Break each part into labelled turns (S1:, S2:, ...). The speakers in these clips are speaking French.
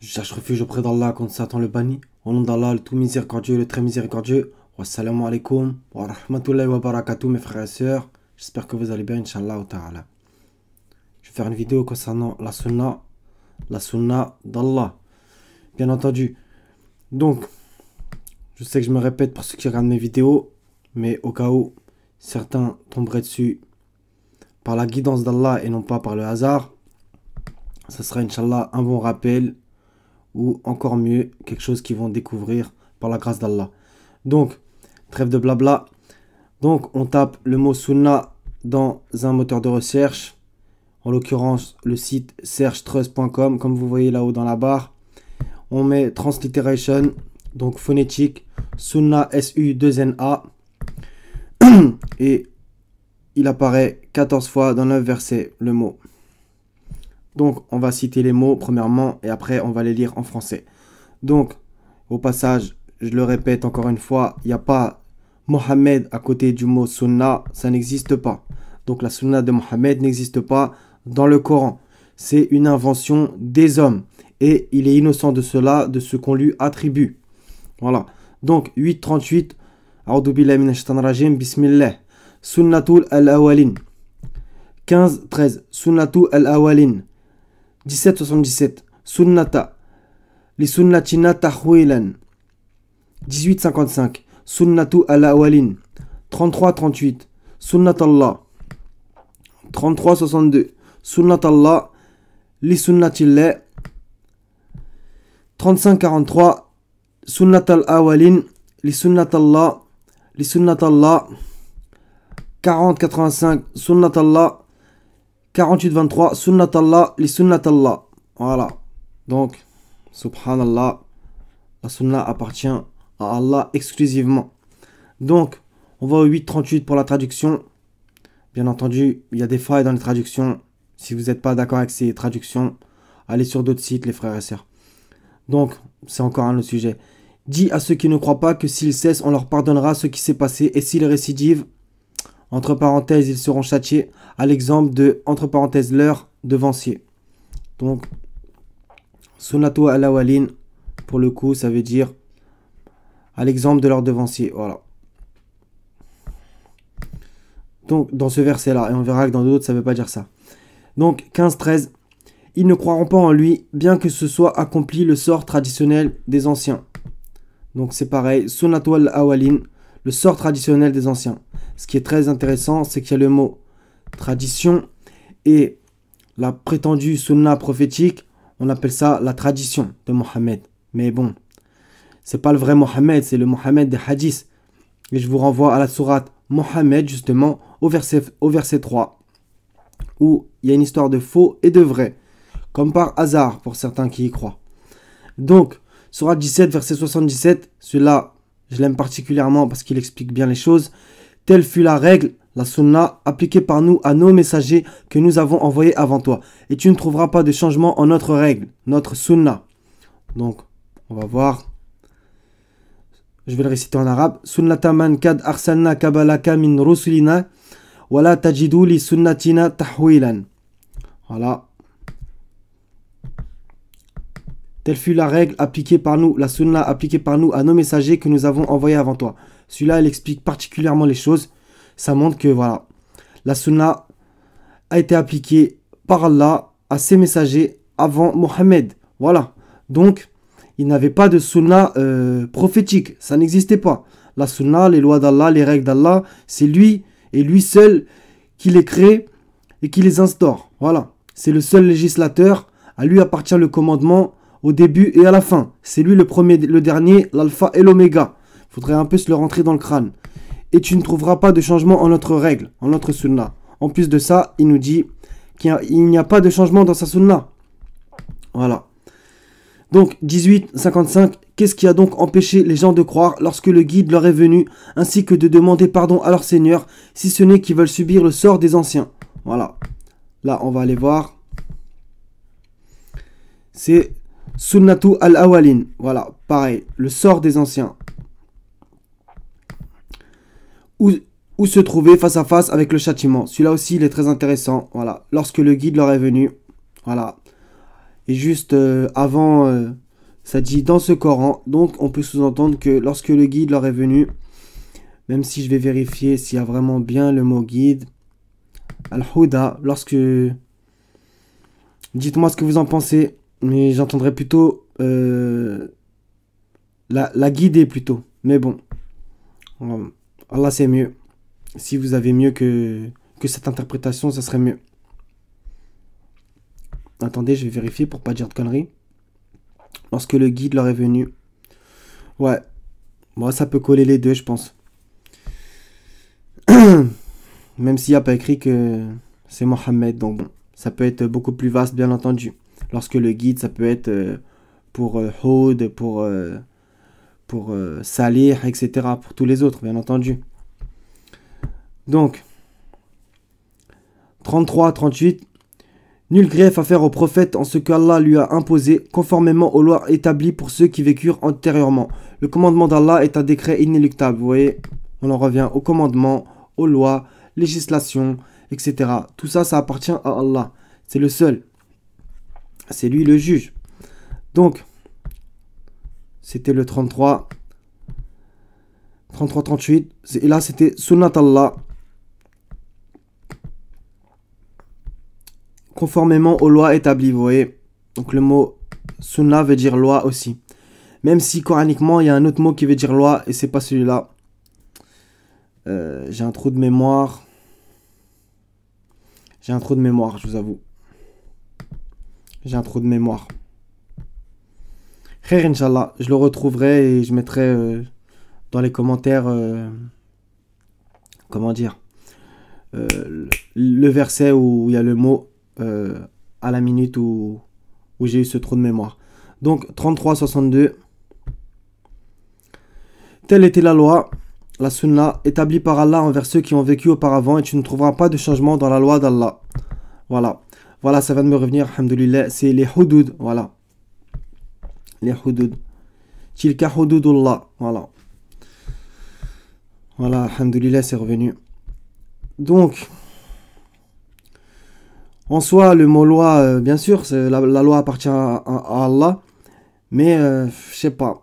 S1: Je cherche refuge auprès d'Allah contre Satan le banni. Au nom d'Allah, le tout miséricordieux, le très miséricordieux. Wassalamu alaikum wa rahmatullahi wa barakatuh, mes frères et sœurs. J'espère que vous allez bien, Inch'Allah ta'ala. Je vais faire une vidéo concernant la sunna d'Allah. Bien entendu. Donc, je sais que je me répète pour ceux qui regardent mes vidéos, mais au cas où certains tomberaient dessus par la guidance d'Allah et non pas par le hasard, ça sera Inch'Allah un bon rappel ou encore mieux, quelque chose qu'ils vont découvrir par la grâce d'Allah. Donc, trêve de blabla. Donc, on tape le mot sunna dans un moteur de recherche. En l'occurrence, le site searchtrust.com, comme vous voyez là-haut dans la barre. On met transliteration, donc phonétique, sunna, S-U-2-N-A. Et il apparaît 14 fois dans 9 versets, le mot. Donc, on va citer les mots premièrement et après, on va les lire en français. Donc, au passage, je le répète encore une fois, il n'y a pas Mohammed à côté du mot sunna, ça n'existe pas. Donc, la sunna de Mohammed n'existe pas dans le Coran. C'est une invention des hommes et il est innocent de cela, de ce qu'on lui attribue. Voilà. Donc, 8.38, A'udhu billahi minash shaitanir rajim, bismillah. Sunnatul al-awwalin. 15.13, Sunnatul al-awwalin. 17.77, Sunnata, li sunnatina tahwilan. 18.55, Sunnatu al-awwalin. 33.38, Sunnatallah. 33.62, Sunnatallah, li sunnatillah. 35.43, Sunnatal awwalin, li sunnatallah, li sunnatallah. 40.85, Sunnatallah. 48-23, Sunnatallah, li sunnatallah. Voilà. Donc, subhanallah, la sunna appartient à Allah exclusivement. Donc, on va au 8.38 pour la traduction. Bien entendu, il y a des failles dans les traductions. Si vous n'êtes pas d'accord avec ces traductions, allez sur d'autres sites, les frères et sœurs. Donc, c'est encore un autre sujet. Dis à ceux qui ne croient pas que s'ils cessent, on leur pardonnera ce qui s'est passé. Et s'ils récidivent, entre parenthèses, ils seront châtiés, à l'exemple de, entre parenthèses, leur devancier. Donc, Sunnatu al-awwalin, pour le coup, ça veut dire à l'exemple de leur devancier. Voilà. Donc, dans ce verset-là, et on verra que dans d'autres, ça ne veut pas dire ça. Donc, 15-13, ils ne croiront pas en lui, bien que ce soit accompli le sort traditionnel des anciens. Donc, c'est pareil, Sunnatu al-awwalin, le sort traditionnel des anciens. Ce qui est très intéressant, c'est qu'il y a le mot tradition et la prétendue sunna prophétique, on appelle ça la tradition de Mohammed. Mais bon, c'est pas le vrai Mohammed, c'est le Mohammed des hadiths. Et je vous renvoie à la sourate Mohammed, justement, au verset 3, où il y a une histoire de faux et de vrai, comme par hasard pour certains qui y croient. Donc, sourate 17, verset 77, celui-là, je l'aime particulièrement parce qu'il explique bien les choses. Telle fut la règle, la sunna, appliquée par nous à nos messagers que nous avons envoyés avant toi. Et tu ne trouveras pas de changement en notre règle, notre sunna. Donc, on va voir. Je vais le réciter en arabe. Sunnata man kad arsalna kabalaka min rusulina wala tajidu li sunnatina tahwilan. Voilà. Telle fut la règle appliquée par nous, la sunna appliquée par nous à nos messagers que nous avons envoyés avant toi. Celui-là, il explique particulièrement les choses. Ça montre que, voilà, la sunna a été appliquée par Allah à ses messagers avant Mohammed. Voilà. Donc, il n'avait pas de sunna prophétique. Ça n'existait pas. La sunna, les lois d'Allah, les règles d'Allah, c'est lui et lui seul qui les crée et qui les instaure. Voilà. C'est le seul législateur. À lui appartient le commandement au début et à la fin. C'est lui le premier, le dernier, l'alpha et l'oméga. Il faudrait un peu se le rentrer dans le crâne. Et tu ne trouveras pas de changement en notre règle, en notre sunna. En plus de ça, il nous dit qu'il n'y a pas de changement dans sa sunna. Voilà. Donc, 18.55. Qu'est-ce qui a donc empêché les gens de croire lorsque le guide leur est venu, ainsi que de demander pardon à leur Seigneur, si ce n'est qu'ils veulent subir le sort des anciens. Voilà. Là, on va aller voir. C'est Sunnatu al-awwalin. Voilà, pareil, le sort des anciens. Où se trouver face à face avec le châtiment. Celui-là aussi, il est très intéressant. Voilà, lorsque le guide leur est venu, voilà, Et juste avant, ça dit dans ce Coran. Donc on peut sous-entendre que lorsque le guide leur est venu, même si je vais vérifier s'il y a vraiment bien le mot guide, Al-Huda, lorsque... Dites-moi ce que vous en pensez, mais j'entendrais plutôt la guider plutôt. Mais bon, Allah c'est mieux. Si vous avez mieux que cette interprétation, ça serait mieux. Attendez, je vais vérifier pour pas dire de conneries. Lorsque le guide leur est venu. Ouais, moi ça peut coller les deux, je pense. Même s'il n'y a pas écrit que c'est Mohammed, donc bon. Ça peut être beaucoup plus vaste, bien entendu. Lorsque le guide, ça peut être pour Houd, pour Salih, etc. Pour tous les autres, bien entendu. Donc, 33 à 38. Nul grief à faire au prophète en ce qu'Allah lui a imposé, conformément aux lois établies pour ceux qui vécurent antérieurement. Le commandement d'Allah est un décret inéluctable. Vous voyez, on en revient au commandement, aux lois, législation, etc. Tout ça, ça appartient à Allah. C'est le seul. C'est lui le juge. Donc, c'était le 33. 33-38. Et là, c'était Sunnat Allah. Conformément aux lois établies, vous voyez. Donc le mot Sunnah veut dire loi aussi. Même si coraniquement, il y a un autre mot qui veut dire loi et c'est pas celui-là. J'ai un trou de mémoire. J'ai un trou de mémoire, je vous avoue. J'ai un trou de mémoire. Khair, Inch'Allah. Je le retrouverai et je mettrai dans les commentaires, comment dire, le verset où il y a le mot à la minute où j'ai eu ce trou de mémoire. Donc, 33-62. Telle était la loi, la sunna, établie par Allah envers ceux qui ont vécu auparavant, et tu ne trouveras pas de changement dans la loi d'Allah. Voilà. Voilà, ça vient de me revenir, alhamdoulilah. C'est les hudud, voilà. Les hudud. Tilka hududullah, voilà. Voilà, alhamdoulilah, c'est revenu. Donc, en soi, le mot loi, bien sûr, la loi appartient à Allah. Mais, je sais pas.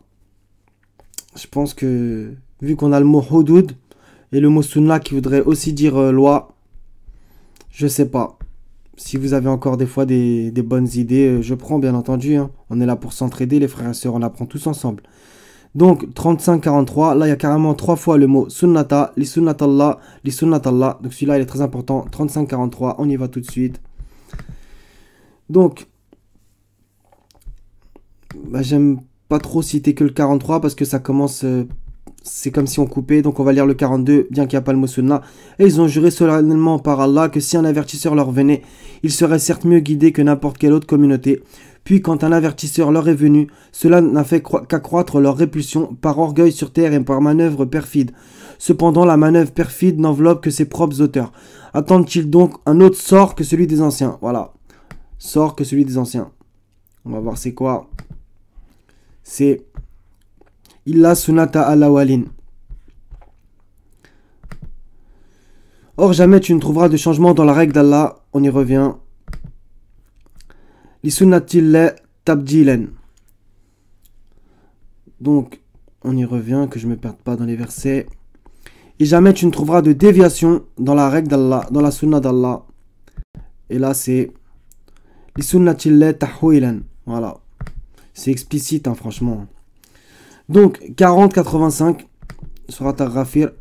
S1: Je pense que, vu qu'on a le mot hudud et le mot sunna qui voudrait aussi dire loi, je sais pas. Si vous avez encore des fois des bonnes idées, je prends bien entendu. Hein. On est là pour s'entraider, les frères et sœurs, on apprend tous ensemble. Donc 35-43, là il y a carrément 3 fois le mot sunnata, li sunnatallah, li sunnatallah. Donc celui-là il est très important. 35-43, on y va tout de suite. Donc, j'aime pas trop citer que le 43 parce que ça commence... c'est comme si on coupait, donc on va lire le 42, bien qu'il n'y a pas le mot sunna. Et ils ont juré solennellement par Allah que si un avertisseur leur venait, ils seraient certes mieux guidés que n'importe quelle autre communauté. Puis quand un avertisseur leur est venu, cela n'a fait qu'accroître leur répulsion par orgueil sur terre et par manœuvre perfide. Cependant, la manœuvre perfide n'enveloppe que ses propres auteurs. Attendent-ils donc un autre sort que celui des anciens? Voilà. Sort que celui des anciens. On va voir c'est quoi. C'est Illa sunata al-awwalin. Or jamais tu ne trouveras de changement dans la règle d'Allah. On y revient. Li sunnatillah tabdilan. Donc, on y revient, que je ne me perde pas dans les versets. Et jamais tu ne trouveras de déviation dans la règle d'Allah, dans la sunna d'Allah. Et là, c'est Li sunnatillah tahwilan. Voilà. C'est explicite, hein, franchement. Donc, 40-85, surat Ar-Ghafir.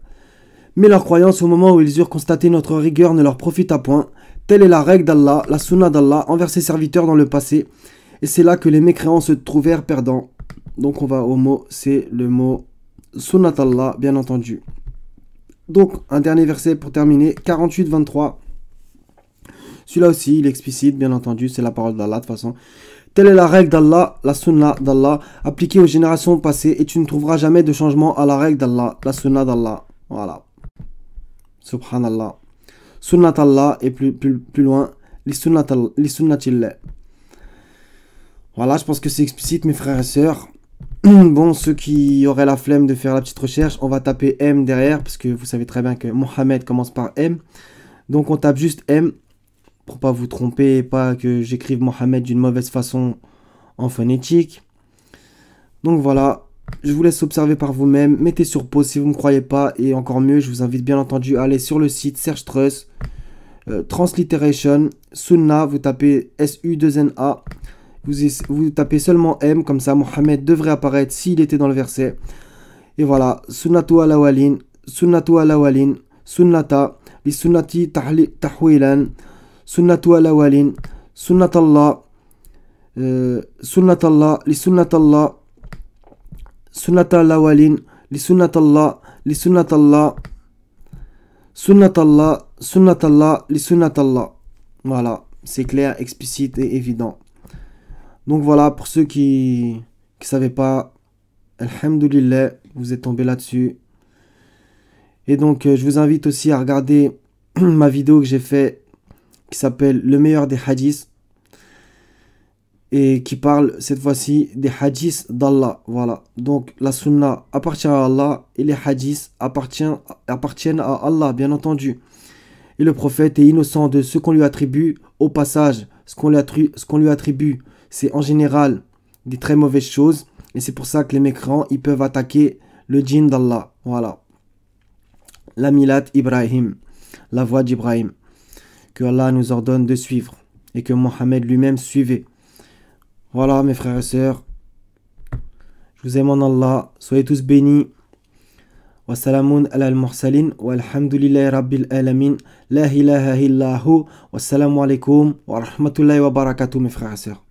S1: Mais leur croyance au moment où ils eurent constaté notre rigueur ne leur profita point. Telle est la règle d'Allah, la sunna d'Allah envers ses serviteurs dans le passé. Et c'est là que les mécréants se trouvèrent perdants. Donc on va au mot, c'est le mot sunnat Allah, bien entendu. Donc, un dernier verset pour terminer, 48-23. Celui-là aussi, il est explicite, bien entendu, c'est la parole d'Allah de toute façon. Telle est la règle d'Allah, la sunna d'Allah, appliquée aux générations passées, et tu ne trouveras jamais de changement à la règle d'Allah, la sunna d'Allah. Voilà. Subhanallah. Sunnat Allah, et plus loin, li sunnatillah. Voilà, je pense que c'est explicite, mes frères et sœurs. Bon, ceux qui auraient la flemme de faire la petite recherche, on va taper M derrière, parce que vous savez très bien que Mohammed commence par M. Donc on tape juste M pour pas vous tromper et pas que j'écrive Mohamed d'une mauvaise façon en phonétique. Donc voilà, je vous laisse observer par vous-même. Mettez sur pause si vous ne me croyez pas. Et encore mieux, je vous invite bien entendu à aller sur le site Serge Trust, Transliteration, Sunna, vous tapez S-U-2-N-A. Vous tapez seulement M, comme ça Mohamed devrait apparaître s'il était dans le verset. Et voilà, Sunnatu al-awalin, Sunnatu al-awalin, Sunnata, li sunnati tahwilan, Sunnatu al-awalin, Sunnatallah, Sunnatallah, li sunnatallah, Sunnata al-awalin, li sunnatallah, li sunnatallah, Sunnatallah, Sunnatallah, li sunnatallah. Voilà, c'est clair, explicite et évident. Donc voilà, pour ceux qui ne savaient pas, alhamdoulilah, vous êtes tombés là-dessus. Et donc, je vous invite aussi à regarder ma vidéo que j'ai fait qui s'appelle Le meilleur des hadiths et qui parle cette fois-ci des hadiths d'Allah. Voilà, donc la sunna appartient à Allah et les hadiths appartiennent à Allah, bien entendu. Et le prophète est innocent de ce qu'on lui attribue. Au passage, ce qu'on lui attribue, c'est en général des très mauvaises choses. Et c'est pour ça que les mécréants, ils peuvent attaquer le djinn d'Allah. Voilà. La Milat Ibrahim, la voie d'Ibrahim, que Allah nous ordonne de suivre et que Mohammed lui-même suivait. Voilà mes frères et sœurs, je vous aime en Allah, soyez tous bénis. Wassalamun ala al-mursalin walhamdulillahi rabbil alamin, la ilaha illahu, wassalamu alaikum wa rahmatullahi wa barakatuh mes frères et sœurs.